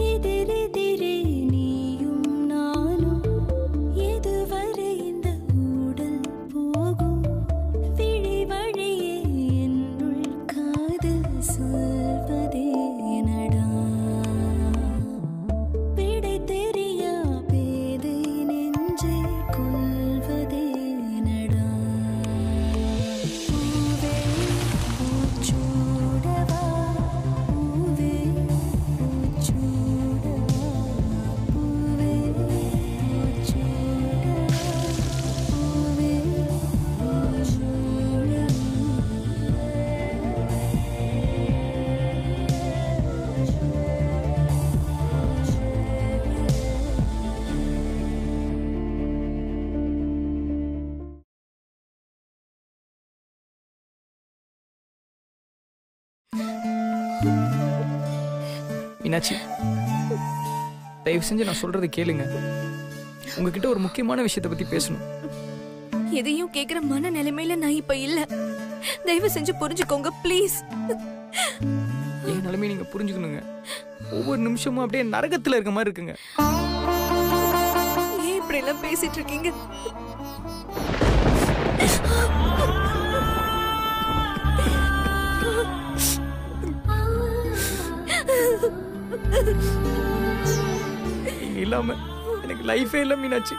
எதிரெதிரே நீயும் நானும் எதுவரை இந்த ஊடல் போகும் விழி வழியே என்னுள் காதல் சொல்வதே நடா விடை தெரியா பேதை நெஞ்சை கொள்வதே நடா பூவே பூச்சூடவா பூவே பூச்சூடவா பூவே பூச்சூடவா பூவே மீனாட்சி, தயவு செஞ்சு நான் சொல்றதை கேளுங்க. உங்ககிட்ட ஒரு முக்கியமான விஷயத்தை பத்தி பேசணும். எதையும் கேக்குற மன நிலைமையில நான் இப்ப இல்ல. தயவு செஞ்சு புரிஞ்சுக்கோங்க ப்ளீஸ். என் நிலைமையை நீங்க புரிஞ்சுக்கணுங்க. ஒவ்வொரு நிமிஷமும் அப்படியே நரகத்துல இருக்க மாதிரி இருக்குங்க. ஏன் இப்படி எல்லாம் பேசிட்டு இருக்கீங்க? நீங்க இல்லாம எனக்கு லைஃபே இல்ல மீனாட்சி.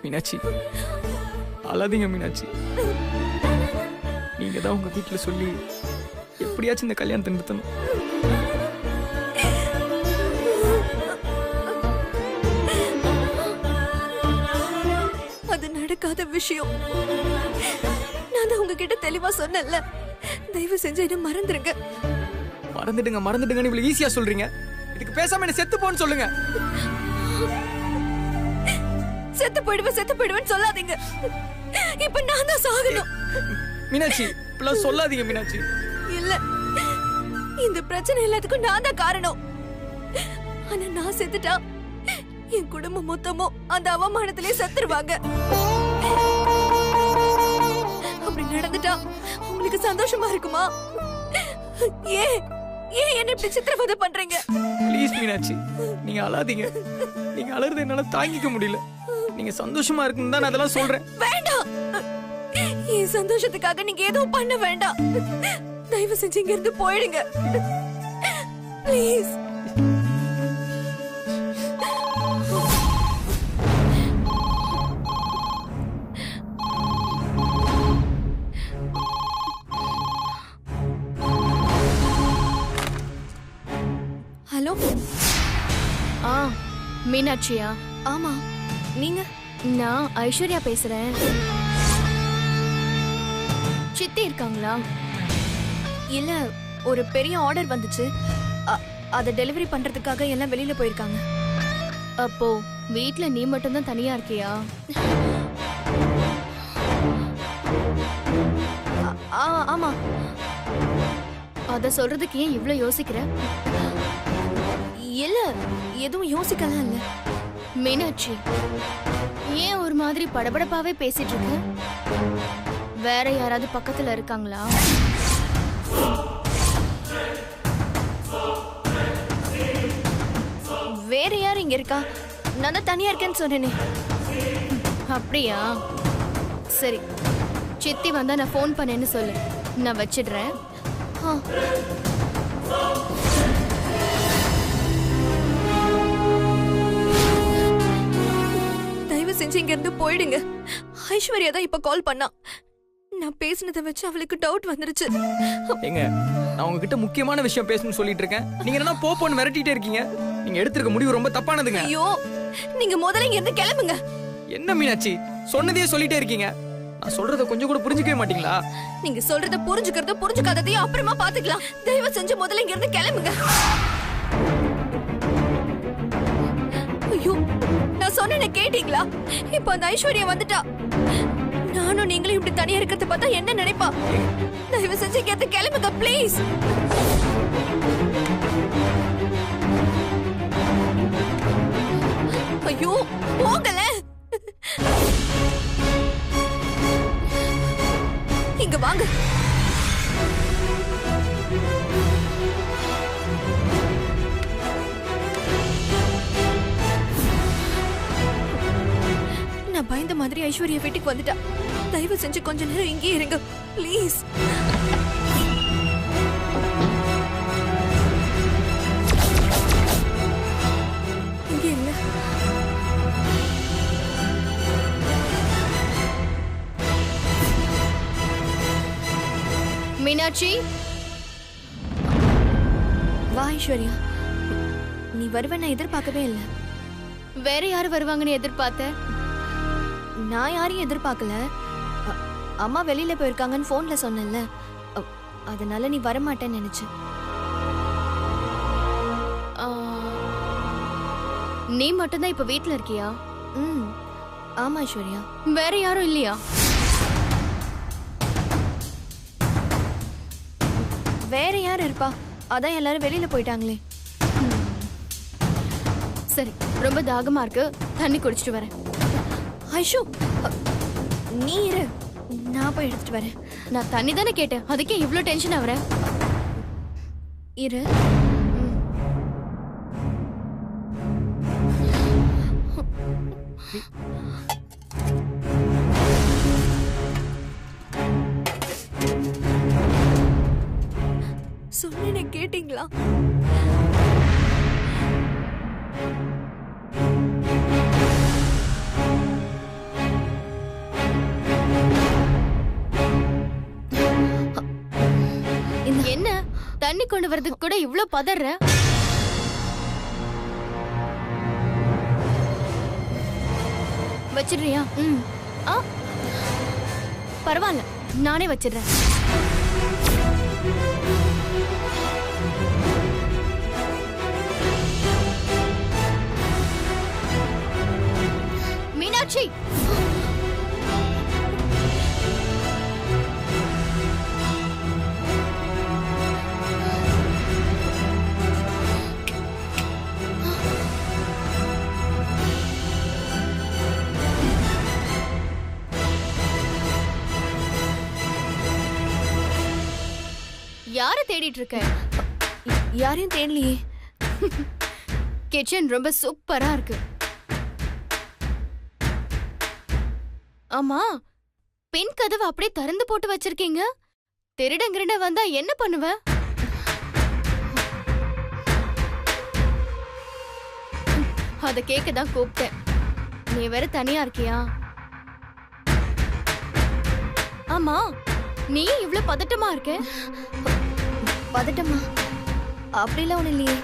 மீனாட்சி, அழாதீங்க மீனாட்சி. நீங்க தான் உங்க வீட்டுல சொல்லி எப்படியாச்சும் இந்த கல்யாணத்தை நிறுத்தணும். அது நடக்காத விஷயம். நான் தான் உங்ககிட்ட தெளிவா சொன்னேன்ல, தயவு செஞ்சு என்ன மறந்துருங்க. மறந்துடுங்க மறந்துடுங்கன்னு இவ்வளவு ஈஸியா சொல்றீங்க. இதுக்கு பேசாம என்ன செத்து போன்னு சொல்லுங்க. செத்து போயிடுவேன்னு சொல்லாதீங்க. இப்ப நான் தான் சாகணும். மீனாட்சி, இப்பெல்லாம் சொல்லாதீங்க மீனாட்சி. இல்ல, இந்த பிரச்சனை எல்லாத்துக்கும் நான் தான் காரணம். ஆனா நான் செத்துட்டா என் குடும்பம் மொத்தமும் அந்த அவமானத்திலே செத்துருவாங்க. அப்படி நடந்துட்டா உங்களுக்கு சந்தோஷமா இருக்குமா? ஏன் என்ன இப்படி சித்திரவதை பண்றீங்க? ப்ளீஸ் மீனாட்சி, நீங்க அழாதீங்க. நீங்க அழறது என்னால தாங்கிக்க முடியல. நீங்க சந்தோஷமா இருக்குன்னு தான் நான் அதெல்லாம் சொல்றேன். வேண்டாம், என் சந்தோஷத்துக்காக நீங்க எதுவும் பண்ண வேண்டாம். தயவு செஞ்சு இங்க இருந்து போயிடுங்க ப்ளீஸ். ஹலோ. மீனாட்சியா? ஆமா, நீங்க? நான் ஐஸ்வர்யா பேசுறேன். சித்தி இருக்காங்களா? இல்ல, ஒரு பெரிய ஆர்டர் வந்துச்சு. அத டெலிவரி பண்றதுக்காக எல்லாம் வெளியில போயிருக்காங்க. அப்போ வீட்ல நீ மட்டும் தான் தனியா இருக்கியா? ஆமா. அத சொல்றதுக்கு ஏன் இவ்ளோ யோசிக்கிற? இல்ல, எதுவும் யோசிக்கலாம் இல்ல. மீனாட்சி, ஏன் ஒரு மாதிரி படபடப்பாவே பேசிட்டு இருக்க? வேற யாராவது பக்கத்துல இருக்காங்களா? வேற யார் இங்க இருக்கா? நான் தான் தனியா இருக்கேன்னு சொன்னேனே. அப்படியா? சரி, சித்தி வந்தா நான் ஃபோன் பண்ணேன்னு சொல்லு. நான் வச்சிடுறேன். தயவு செஞ்சு இங்க இருந்து போயிடுங்க. ஐஸ்வர்யா தான் இப்ப கால் பண்ணா. நான் பேசினதை வச்சு அவளுக்கு டவுட் வந்துருச்சு. ஏங்க, நான் உங்ககிட்ட முக்கியமான விஷயம் பேசணும்னு சொல்லிட்டு இருக்கேன். நீங்க என்ன போன்னு மிரட்டிட்டே இருக்கீங்க. நீங்க எடுத்திருக்க முடிவு ரொம்ப தப்பானதுங்க. ஐயோ, நீங்க முதல்ல இங்க இருந்து கிளம்புங்க. என்ன மீனாட்சி, சொன்னதே சொல்லிட்டே இருக்கீங்க. நான் சொல்றத கொஞ்சம் கூட புரிஞ்சுக்கவே மாட்டீங்களா? நீங்க சொல்றத புரிஞ்சுக்காததையும் அப்புறமா பாத்துக்கலாம். தயவு செஞ்சு முதல்ல இங்க இருந்து கிளம்புங்க. ஐயோ, நான் சொன்னேன்னு கேட்டீங்களா? இப்ப அந்த ஐஸ்வர்யா வந்துட்டா. நானும் நீங்களும் இப்படி தனியா இருக்கிறத பார்த்தா என்ன நினைப்பா? தயவு செஞ்சு கேட்டு கிளம்புங்க ப்ளீஸ். ஐயோ போங்கல. இங்க வாங்க. நான் பயந்த மாதிரி ஐஸ்வர்யா வீட்டுக்கு வந்துட்டா. தயவு செஞ்சு கொஞ்ச நேரம் இங்கே இருங்க ப்ளீஸ். இங்கே இருங்க. மீனாட்சி, வா ஐஸ்வர்யா. நீ வருவ நான் எதிர்பார்க்கவே இல்லை. வேற யாரு வருவாங்கன்னு எதிர்பார்த்த? நான் யாரையும் எதிர்பார்க்கல. அம்மா வெளியில போயிருக்காங்கன்னு போன்ல சொன்னேன்ல, அதனால நீ வரமாட்டேன்னு நினைச்சேன். ஆ, நீ மட்டும்தான் இப்ப வீட்ல இருக்கியா? ம் ஆமா ஐஸ்வர்யா. வேற யாரும் இல்லையா? வேற யார் இருப்பா? அதான் எல்லாரும் வெளியில போயிட்டாங்களே. சரி, ரொம்ப தாகமா இருக்கு, தண்ணி குடிச்சிட்டு வரேன். ஐஷு நீ இரு, நான் போய் எடுத்துட்டு வரேன். நான் தண்ணி தானே கேட்டேன், அதுக்கே இவ்ளோ டென்ஷன் ஆவற? இரு. சொன்ன கேட்டீங்களா? என்ன தண்ணி கொண்டு வரதுக்கு கூட இவ்ளோ பதற? வச்சிடுறியா? ஆ, பரவாயில்ல, நானே வச்சிடுறேன். மீனாட்சி, யாரை தேடிட்டு இருக்க? யாரையும் தேடலையே. கிச்சன் ரொம்ப சூப்பரா இருக்கு. ஆமா, பெண் கதவு அப்படியே திறந்து போட்டு வச்சிருக்கீங்க. திருடங்கிருட வந்தா என்ன பண்ணுவ? அத கேக்கதான் கூப்பிட்டேன். நீ வேற தனியா இருக்கியா? ஆமா, நீ இவ்ளோ பதட்டமா இருக்க? பதட்டமா? அப்படிலாம் ஒண்ணு இல்லையே.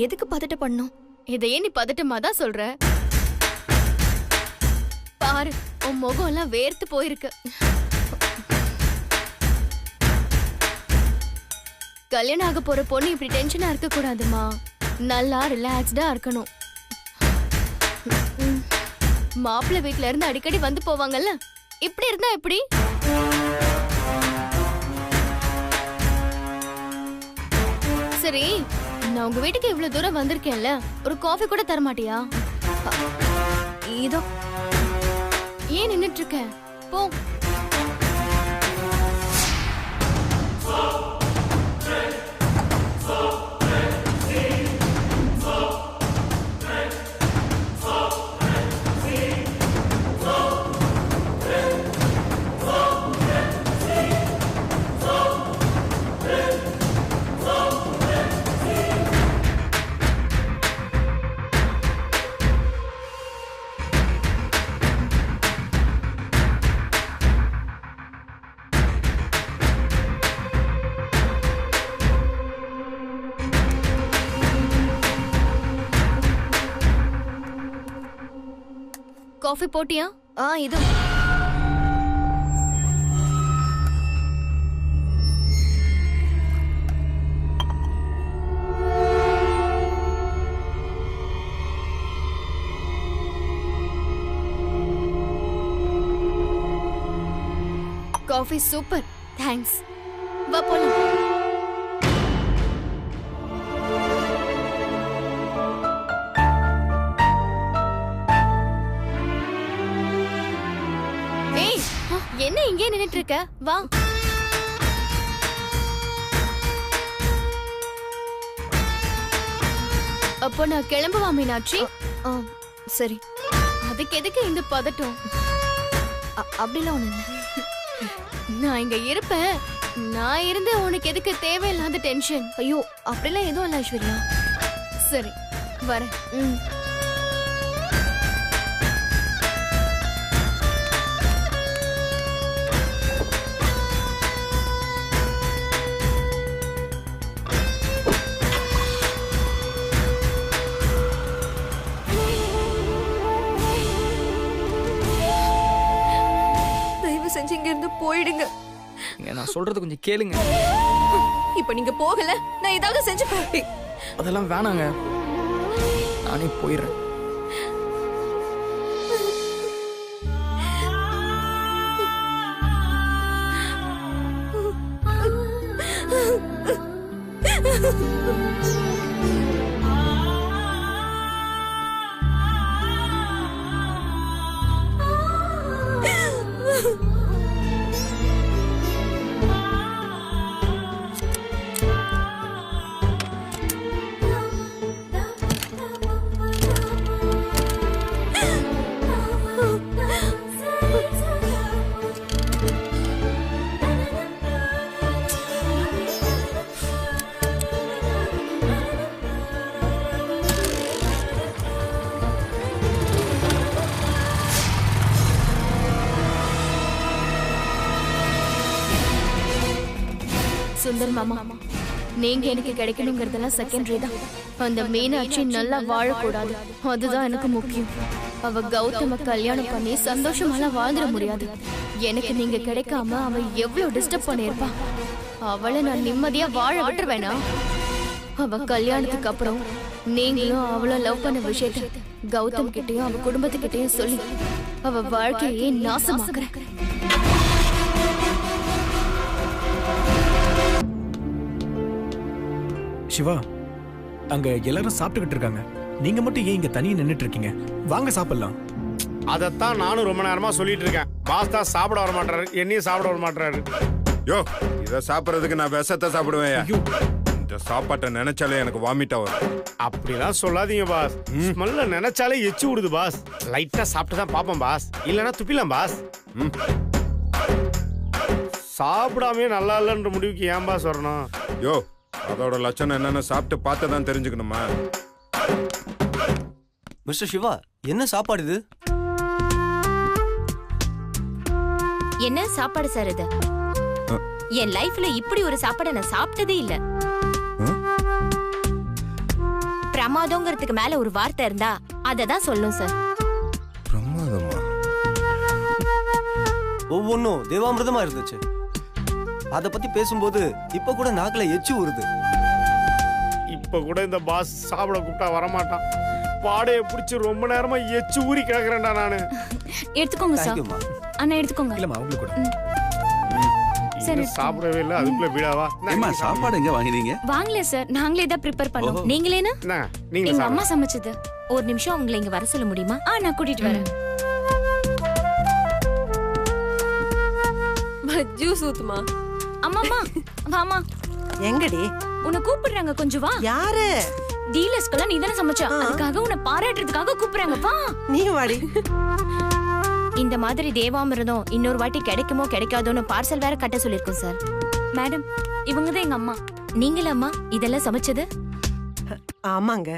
எதுக்கு பதட்ட பண்ணும்? இதையே நீ பதட்டமா தான் சொல்ற. பாரு, உன் முகம் எல்லாம் வேர்த்து போயிருக்கு. கல்யாணம் ஆக போற பொண்ணு இப்படி டென்ஷனா இருக்க கூடாதுமா. நல்லா ரிலாக்ஸ்டா இருக்கணும். மாப்பிள்ளை வீட்ல இருந்து அடிக்கடி வந்து போவாங்கல்ல, இப்படி இருந்தா எப்படி? சரி, நான் உங்க வீட்டுக்கு இவ்வளவு தூரம் வந்திருக்கேன்ல, ஒரு காஃபி கூட தர மாட்டியா? இதோ. ஏன் நின்னுட்டு இருக்க? போ. காஃபி போட்டியா? இது. Coffee super. தேங்க்ஸ். வா போலாம். ஏய், என்ன இங்கே நின்னுட்டு இருக்க? வா. அப்போ நான் கிளம்புவா மீனாட்சி? சரி. அதுக்கு எதுக்கு இந்த பதட்டம்? அப்படிலாம் ஒண்ணு இல்ல. நான் இங்க இருப்பேன். நான் இருந்து உனக்கு எதுக்கு தேவையில்லாத டென்ஷன்? ஐயோ, அப்படிலாம் எதுவும் இல்ல ஐஸ்வர்யா. சரி, வரேன். தயவு செஞ்சு இங்க இருந்து போயிடுங்க. நான் சொல்றது கொஞ்சம் கேளுங்க. இப்ப நீங்க போகல, நான் ஏதாவது செஞ்சுப்பேன். அதெல்லாம் வேணாங்க, நானே போயிடுறேன். சுந்தர் மாமா, நீங்க எனக்கு கிடைக்கணுங்கிறதெல்லாம் செகண்டரி தான். அந்த மீனாட்சி நல்லா வாழக்கூடாது, அதுதான் எனக்கு முக்கியம். அவ கௌதம கல்யாணம் பண்ணி சந்தோஷமாலாம் வாழ்ந்துட முடியாது. எனக்கு நீங்க கிடைக்காம அவ எவ்வளவு டிஸ்டர்ப் பண்ணிருப்பா. அவளை நான் நிம்மதியா வாழ விட்டுருவேனா? அவ கல்யாணத்துக்கு அப்புறம் நீங்களும் அவளும் லவ் பண்ண விஷயத்த கௌதம் கிட்டயும் அவ குடும்பத்துக்கிட்டயும் சொல்லி அவ வாழ்க்கையே நாசமாக்குறேன். சிவா, அங்க எல்லாரும் சாப்பிட்டுக்கிட்டு இருக்காங்க. நீங்க மட்டும் ஏன் இங்க தனியா நின்னுட்டு இருக்கீங்க? வாங்க சாப்பிடலாம். அதத்தான் நானும் ரொம்ப நேரமா சொல்லிட்டு இருக்கேன். பாஸ் தான் சாப்பிட வர மாட்டாரு, என்னையும் சாப்பிட வர மாட்டாரு. யோ, இத சாப்பிடுறதுக்கு நான் விஷத்தை சாப்பிடுவேன். ஐயோ, இந்த சாப்பாட்டை நினைச்சாலே எனக்கு வாமிட்டா வரும். அப்படிலாம் சொல்லாதீங்க பாஸ். ஸ்மெல்ல நினைச்சாலே எச்சி விடுது பாஸ். லைட்டா சாப்பிட்டு தான் பாப்போம் பாஸ், இல்லனா துப்பிலாம் பாஸ். சாப்பிடாமே நல்லா இல்லைன்ற முடிவுக்கு ஏன் பாஸ் வரணும்? யோ, அதோட லட்சணம் என்னன்னு சாப்பிட்டு பார்த்து தான் தெரிஞ்சுக்கணுமா? மிஸ்டர் சிவா, என்ன சாப்பாடு இது? என்ன சாப்பாடு சார் இது? என் லைஃப்ல இப்படி ஒரு சாப்பாடை நான் சாப்பிட்டதே இல்ல. பிரமாதங்கிறதுக்கு மேல ஒரு வார்த்தை இருந்தா அததான் சொல்லும் சார். பிரமாதமா? ஒவ்வொன்னும் தேவாமிர்தமா இருந்துச்சு. அத பத்தி பேசும்போது இப்ப கூட நாக்குல எச்சி ஊறுது. இப்ப கூட இந்த பாஸ் சாப்பிட கூப்பிட்டா வரமாட்டான். பாடைய பிடிச்சி ரொம்ப நேரமா எச்சி ஊறி கிடக்குறேன்டா நானு. எடுத்துக்கோங்க சார். தேங்க்யூமா. அண்ணா எடுத்துக்கோங்க. இல்லம்மா, உங்களுக்கு கூட. சரி, சாப்பிடவே இல்ல, அதுக்குள்ள விடாவா? ஏம்மா, சாப்பாடு எங்க வாங்கினீங்க? வாங்கல சார், நாங்களே தான் ப்ரிப்பேர் பண்ணோம். நீங்களேனா? நீங்க எங்க அம்மா சமைச்சது. ஒரு நிமிஷம் உங்களை இங்க வர சொல்ல முடியுமா? நான் கூட்டிட்டு வரேன். ஜூஸ் ஊத்துமா? அம்மாமா, வாமா. எங்கடி? உன்னை கூப்பிடுறாங்க, கொஞ்சம் வா. யாரு? டீலர்ஸ்க்கெல்லாம் நீ தானே சமைச்ச, அதுக்காக உன்னை பாராட்டுறதுக்காக கூப்பிடுறாங்க, வா. நீ வாடி. இந்த மாதிரி தேவாமிர்தம் இன்னொரு வாட்டி கிடைக்குமோ கிடைக்காதோன்னு பார்சல் வேற கட்ட சொல்லிருக்கோம் சார். மேடம், இவங்க தான் எங்க அம்மா. நீங்களம்மா இதெல்லாம் சமைச்சது? ஆமாங்க.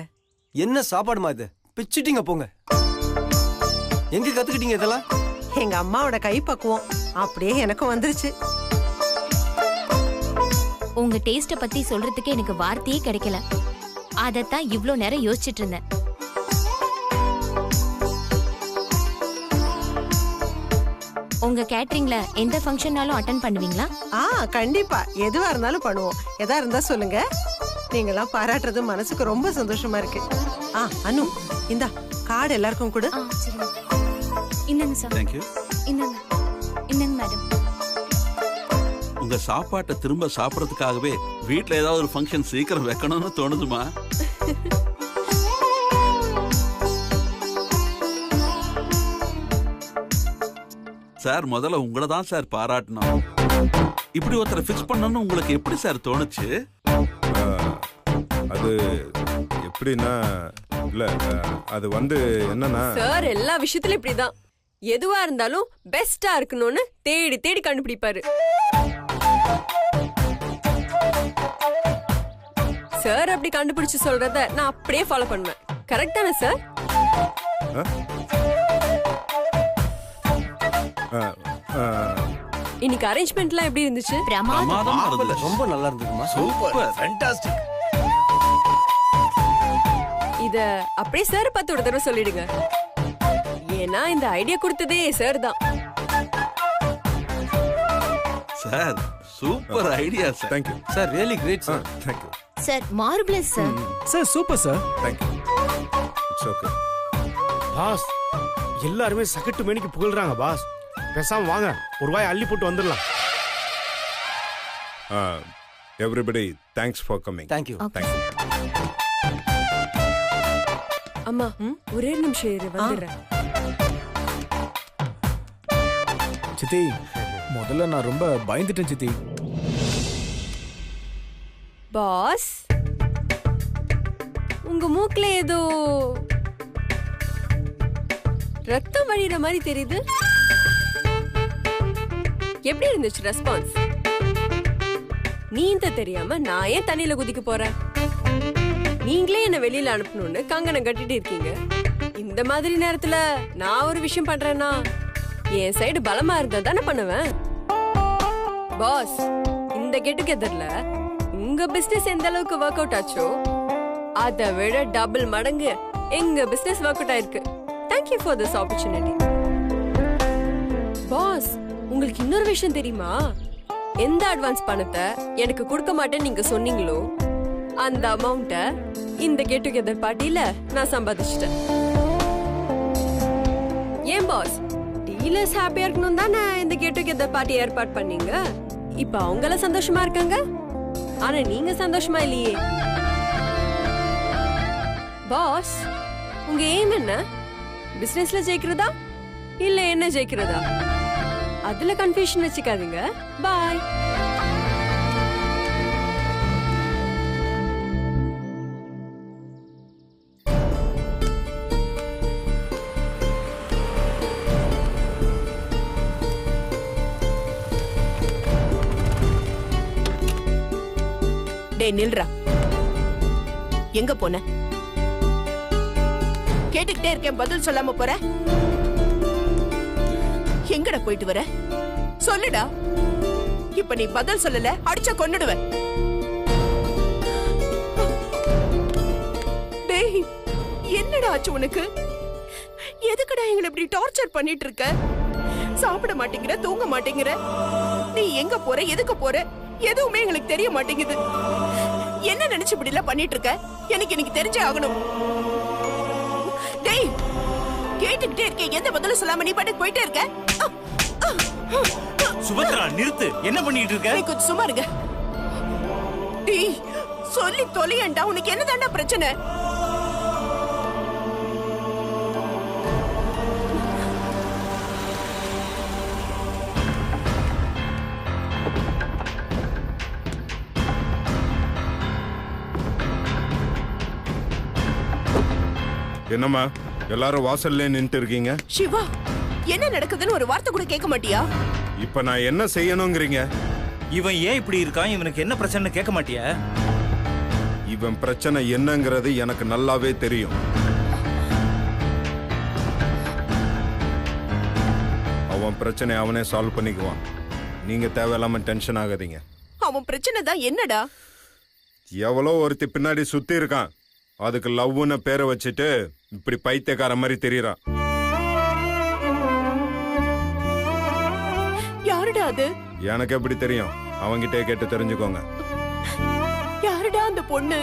என்ன சாப்பாடுமா இது? பிச்சிட்டீங்க போங்க. எங்க கத்துக்கிட்டீங்க இதெல்லாம்? எங்க அம்மாவோட கைப்பக்குவம் அப்படியே எனக்கும் வந்துருச்சு. உங்க டேஸ்ட பத்தி சொல்றதுக்கு எனக்கு வார்த்தையே கிடைக்கல. அதத்தான் இவ்ளோ நேரம் யோசிச்சுட்டு இருந்தேன். உங்க கேட்டரிங்ல எந்த ஃபங்க்ஷன்னாலும் அட்டெண்ட் பண்ணுவீங்களா? கண்டிப்பா, எதுவா இருந்தாலும் பண்ணுவோம். எதா இருந்தா சொல்லுங்க. நீங்களாம் பாராட்டுறது மனசுக்கு ரொம்ப சந்தோஷமா இருக்கு. அனு, இந்தா கார்டு எல்லாருக்கும் கூட. இந்தாங்க சார். தேங்க்யூ. இந்தாங்க. இந்தாங்க மேடம். உங்க சாப்பாட்டை திரும்ப சாப்பிடறதுக்காகவே வீட்ல ஏதாவது ஒரு ஃபங்க்ஷன் சீக்கிரம் வைக்கணும்னு தோணுதுமா. சார் முதல்ல உங்களை தான் சார் பாராட்டணும். இப்படி ஒருத்தரை ஃபிக்ஸ் பண்ணணும்னு உங்களுக்கு எப்படி சார் தோணுச்சு? அது எப்படின்னா இல்ல அது வந்து என்னன்னா சார் எல்லா விஷயத்திலும் இப்படிதான். எதுவா இருந்தாலும் பெஸ்டா இருக்கணும்னு தேடி தேடி கண்டுபிடிப்பாரு. சார் அப்படி கண்டுபிடிச்சு சொல்றத நான் அப்படியே ஃபாலோ பண்ணுவேன். கரெக்ட் தானே சார்? இன்னைக்கு அரேஞ்ச்மெண்ட்லாம் எப்படி இருந்துச்சு? ரொம்ப நல்லா இருந்ததுமா. Super, fantastic. இத அப்படியே சார் பார்த்து ஒரு தடவை சொல்லிடுங்க. ஏன்னா இந்த ஐடியா கொடுத்ததே சார் தான். Sir super idea sir. Thank you sir, really great sir. Thank you sir marvellous sir. Sir super sir. Thank you. It's okay. Boss எல்லாருமே சகட்டு மேனிக்கு புகழ்றாங்க பாஸ். பேசாம வாங்க ஒரு வாய் அள்ளி போட்டு வந்துடலாம். Everybody thanks for coming. Thank you. Thank you. அம்மா ஒரே நிமிஷம் இரு, வந்துடுறேன். சித்தி, முதல்ல நான் ரொம்ப பயந்துட்டேன் சித்தி. பாஸ் உங்க மூக்குல ஏதோ ரத்தம் வழிகிற மாதிரி தெரியுது. எப்படி இருந்துச்சு ரெஸ்பான்ஸ்? நீந்த தெரியாம நான் ஏன் தண்ணியில குதிக்க போறேன்? நீங்களே என்ன வெளியில அனுப்பணும்னு கங்கணம் கட்டிட்டு இருக்கீங்க. இந்த மாதிரி நேரத்துல நான் ஒரு விஷயம் பண்றேன்னா என் சைடு பலமா இருந்தா தானே பண்ணுவேன். பாஸ் இந்த கெட் டுகெதர்ல உங்க பிசினஸ் எந்த அளவுக்கு ஒர்க் அவுட் ஆச்சோ அதை விட டபுள் மடங்கு எங்க பிசினஸ் ஒர்க் அவுட் ஆயிருக்கு. Thank you for this opportunity. Boss உங்களுக்கு இன்னொரு விஷயம் தெரியுமா? எந்த அட்வான்ஸ் பணத்தை எனக்கு கொடுக்க மாட்டேன்னு நீங்க சொன்னீங்களோ அந்த அமௌண்ட்டை இந்த கெட் டுகெதர் பார்ட்டியில நான் சம்பாதிச்சிட்டேன். ஏன் பாஸ், டீலர்ஸ் ஹாப்பியா இருக்கணும் தானே இந்த கெட் டுகெதர் பார்ட்டி ஏற்பாடு பண்ணீங்க. இப்ப அவங்கள சந்தோஷமா இருக்காங்க, ஆனா நீங்க சந்தோஷமா இல்லையே. பாஸ் உங்க எய்ம் என்ன? பிசினஸ்ல ஜெயிக்கிறதா இல்ல என்ன ஜெயிக்கிறதா? அதுல கன்ஃபியூஷன் வச்சுக்காதீங்க. பாய். டேய் நில்றா, எங்க போன? கேட்டுக்கிட்டே இருக்கேன், பதில் சொல்லாம போற. எங்கடா போயிட்டு வர? சொல்லுடா. இப்ப நீ பதில் சொல்லல அடிச்ச கொன்னுடுவேன். டேய் என்னடா ஆச்சு உனக்கு? எதுக்குடா எங்களை இப்படி டார்ச்சர் பண்ணிட்டு இருக்க? சாப்பிட மாட்டேங்கிற, தூங்க மாட்டேங்கிற. நீ எங்க போற, எதுக்கு போற, எதுவுமே எங்களுக்கு தெரிய மாட்டேங்குது. என்ன நினைச்சு இப்படி எல்லாம் பண்ணிட்டு இருக்க? எனக்கு இன்னைக்கு தெரிஞ்சே ஆகணும். டேய் கேட்டுக்கிட்டே இருக்கேன், எந்த பதிலும் சொல்லாம நீ பாட்டுக்கு போயிட்டே இருக்க. சுபத்ரா நிறுத்து, என்ன பண்ணிட்டு இருக்க? நீ கொஞ்சம் சும்மா இருங்க. டேய் சொல்லி தொலையண்டா, உனக்கு என்னதாண்டா பிரச்சனை? என்னம்மா எல்லாரும் வாசல்ல நின்னுட்டு இருக்கீங்க? சிவா என்ன நடக்குதுன்னு ஒரு வார்த்தை கூட கேட்க மாட்டியா? இப்ப நான் என்ன செய்யணும்ங்கறீங்க? இவன் ஏன் இப்படி இருக்கான், இவனுக்கு என்ன பிரச்சனை கேட்க மாட்டியா? இவன் பிரச்சனை என்னங்கிறது எனக்கு நல்லாவே தெரியும். அவன் பிரச்சனை அவனே சால்வ் பண்ணிக்குவான். நீங்க தேவையில்லாம டென்ஷன் ஆகாதீங்க. அவன் பிரச்சனை தான் என்னடா? எவ்வளோ ஒருத்தி பின்னாடி சுத்தி இருக்கான். அதுக்கு லவ்னு பேரை வச்சுட்டு இப்படி பைத்தியக்கார மாதிரி தெரியறான். யாருடா அது? எனக்கு எப்படி தெரியும்? அவங்கிட்டே கேட்டு தெரிஞ்சுக்கோங்க. யாருடா அந்த பொண்ணு?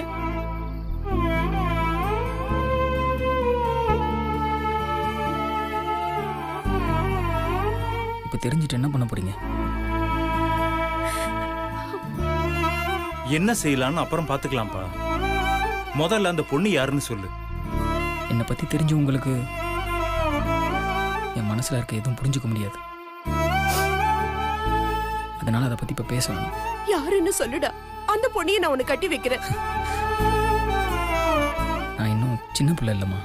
இப்ப தெரிஞ்சுட்டு என்ன பண்ண போறீங்க? என்ன செய்யலாம்னு அப்புறம் பாத்துக்கலாம்ப்பா. முதல்ல அந்த பொண்ணு யாருன்னு சொல்லு. என்னை பத்தி தெரிஞ்சு உங்களுக்கு என் மனசுல இருக்க எதுவும் புரிஞ்சுக்க முடியாது. அதனால அதை பத்தி இப்ப பேசணும். யாருன்னு சொல்லுடா, அந்த பொண்ணைய நான் உன்னை கட்டி வைக்கிறேன். நான் இன்னும் சின்ன பிள்ளை இல்லம்மா,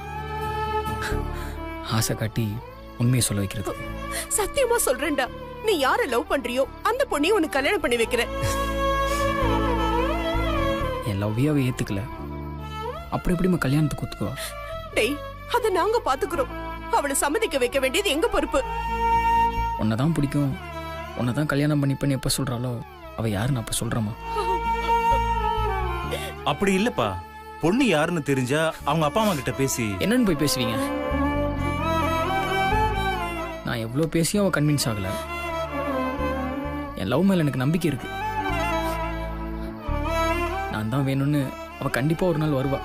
ஆசை காட்டி உண்மையை சொல்ல வைக்கிறது. சத்தியமா சொல்றேன்டா, நீ யார லவ் பண்றியோ அந்த பொண்ணைய உனக்கு கல்யாணம் பண்ணி வைக்கிறேன். என் லவ்வியாவை ஏத்துக்கல, அப்புறம் எப்படிமா கல்யாணத்துக்கு ஒத்துக்குவா? டேய், அத நாங்க பாத்துக்கிறோம். அவளை சம்மதிக்க வைக்க வேண்டியது எங்க பொறுப்பு. உன்னதான் பிடிக்கும், உன்னதான் கல்யாணம் பண்ணிப்பேன்னு எப்ப சொல்றாளோ அவ யாருன்னு அப்ப சொல்றமா. அப்படி இல்லப்பா, பொண்ணு யாருன்னு தெரிஞ்சா அவங்க அப்பா அம்மா கிட்ட பேசி. என்னன்னு போய் பேசுவீங்க? நான் எவ்வளவு பேசியும் அவ கன்வின்ஸ் ஆகல. என் லவ் மேல எனக்கு நம்பிக்கை இருக்கு. நான் தான் வேணும்னு அவ கண்டிப்பா ஒரு நாள் வருவா.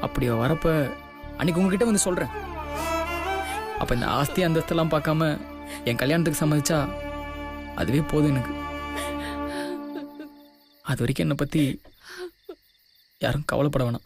அப்படி அவ வரப்ப அன்னைக்கு உங்ககிட்ட வந்து சொல்றேன். அப்ப இந்த ஆஸ்தி அந்தஸ்தெல்லாம் பார்க்காம என் கல்யாணத்துக்கு சம்மதிச்சா அதுவே போதும் எனக்கு. அது வரைக்கும் என்னை பத்தி யாரும் கவலைப்பட வேணாம்.